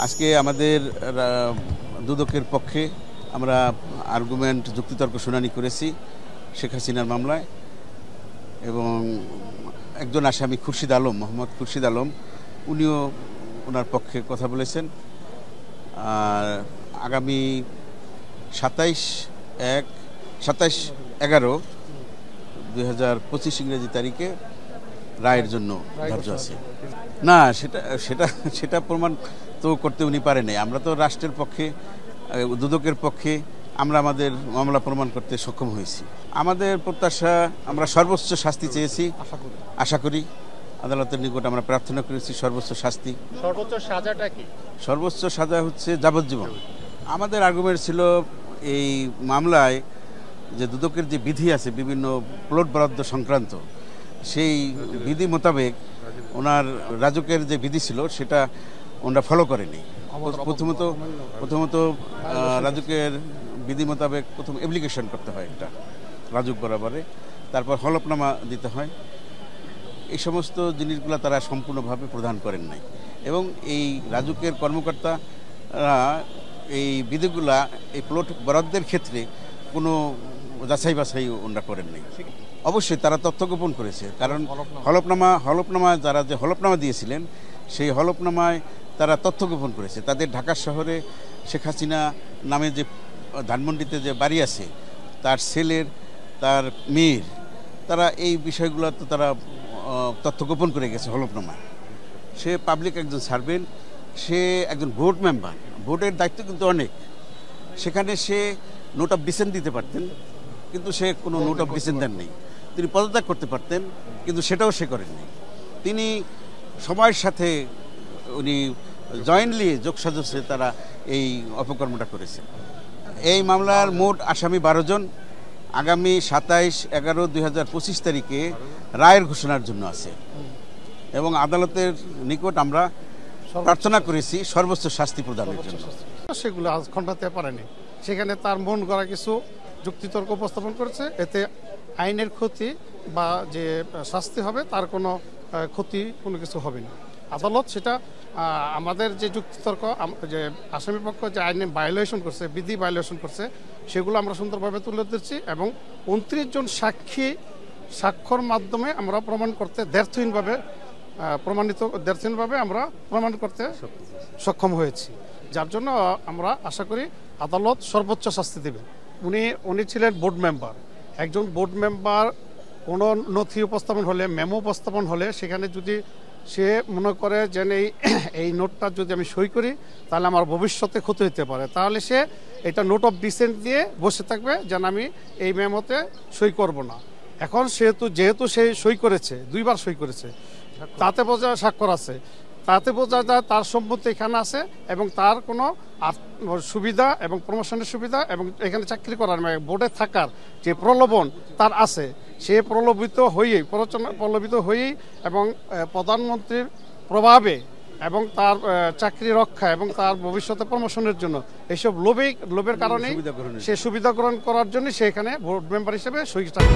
আজকে আমাদের দুদকের পক্ষে আমরা আর্গুমেন্ট যুক্তিতর্ক শুনানি করেছি শেখ হাসিনার মামলায় এবং একজন আসামি খুরশিদ আলম, মোহাম্মদ খুরশিদ আলম, উনিও ওনার পক্ষে কথা বলেছেন। আর আগামী 27/11/2025 ইংরেজি তারিখে রায়ের জন্য ধার্য আছে। না, সেটা প্রমাণ তো করতে উনি পারেন নাই। আমরা তো রাষ্ট্রের পক্ষে, দুদকের পক্ষে আমরা আমাদের মামলা প্রমাণ করতে সক্ষম হয়েছি। আমাদের প্রত্যাশা, আমরা সর্বোচ্চ শাস্তি চেয়েছি, আশা করি আদালতের নিকট আমরা প্রার্থনা করেছি সর্বোচ্চ শাস্তি। সর্বোচ্চ সাজাটা কি? সর্বোচ্চ সাজা হচ্ছে যাবজ্জীবন। আমাদের আর্গুমেন্ট ছিল এই মামলায় যে দুদকের যে বিধি আছে বিভিন্ন প্লট বরাদ্দ সংক্রান্ত, সেই বিধি মোতাবেক ওনার রাজুকের যে বিধি ছিল সেটা ওনারা ফলো করেনি। প্রথমত রাজুকের বিধি মোতাবেক প্রথম অ্যাপ্লিকেশন করতে হয় একটা রাজুক বরাবরে, তারপর হলফনামা দিতে হয়। এই সমস্ত জিনিসগুলো তারা সম্পূর্ণভাবে প্রদান করেন নাই এবং এই রাজুকের কর্মকর্তারা এই বিধিগুলা এই প্লট বরাদ্দের ক্ষেত্রে কোনো যাচাই বাছাই ওনারা করেন নাই। অবশ্যই তারা তথ্য গোপন করেছে, কারণ হলফনামা যারা যে হলফনামা দিয়েছিলেন সেই হলফনামায় তারা তথ্য গোপন করেছে। তাদের ঢাকা শহরে শেখ হাসিনা নামে যে ধানমন্ডিতে যে বাড়ি আছে, তার ছেলের, তার মেয়ের, তারা এই বিষয়গুলো তো তারা তথ্য গোপন করে গেছে হলফনামায়। সে পাবলিক একজন সার্ভেন্ট, সে একজন বোর্ড মেম্বার, বোর্ডের দায়িত্ব কিন্তু অনেক। সেখানে সে নোট অফ ডিসেন্ট দিতে পারতেন, কিন্তু সে কোনো নোট অফ ডিসেন্ট দেন নেই। তিনি পদত্যাগ করতে পারতেন, কিন্তু সেটাও সে করেননি। তিনি সময়ের সাথে উনি জয়েন্টলি যোগসাজশে তারা এই অপকর্মটা করেছে। এই মামলার মোট আসামি 12 জন। আগামী 27/11/2025 তারিখে রায়ের ঘোষণার জন্য আছে এবং আদালতের নিকট আমরা প্রার্থনা করেছি সর্বোচ্চ শাস্তি প্রদানের জন্য। সেগুলো আজ খণ্ডাতে পারেনি, সেখানে তার মন গড়া কিছু যুক্তিতর্ক উপস্থাপন করেছে। এতে আইনের ক্ষতি বা যে শাস্তি হবে তার কোনো ক্ষতি কোনো কিছু হবে না। আদালত সেটা আমাদের যে যুক্তিতর্ক, যে আসামি পক্ষ যে আইনে ভায়োলেশন করছে, বিধি ভায়োলেশন করছে, সেগুলো আমরা সুন্দরভাবে তুলে ধরছি এবং 29 জন সাক্ষর মাধ্যমে আমরা প্রমাণ করতে দ্ব্যর্থহীনভাবে আমরা প্রমাণ করতে সক্ষম হয়েছি, যার জন্য আমরা আশা করি আদালত সর্বোচ্চ শাস্তি দেবে। উনি ছিলেন বোর্ড মেম্বার। একজন বোর্ড মেম্বার কোনো নথি উপস্থাপন হলে, মেমো উপস্থাপন হলে, সেখানে যদি সে মনে করে যে এই নোটটা যদি আমি সই করি তাহলে আমার ভবিষ্যতে ক্ষতি হতে পারে, তাহলে সে এটা নোট অফ ডিসেন্ট দিয়ে বসে থাকবে যেন আমি এই মেমোতে সই করব না। এখন যেহেতু সে সই করেছে, 2 বার সই করেছে, তাতে বোঝা স্বাক্ষর আছে, তাতে বোঝা যায় তার সম্পত্তি এখানে আছে এবং তার কোনো সুবিধা এবং প্রমোশনের সুবিধা এবং এখানে চাকরি করার, বোর্ডে থাকার যে প্রলোভন তার আছে। সে প্রলোভিত হয়েই এবং প্রধানমন্ত্রীর প্রভাবে এবং তার চাকরি রক্ষা এবং তার ভবিষ্যতে প্রমোশনের জন্য এইসব লোভের কারণে সে সুবিধা গ্রহণ করার জন্য সে এখানে বোর্ড মেম্বার হিসেবে সই করে।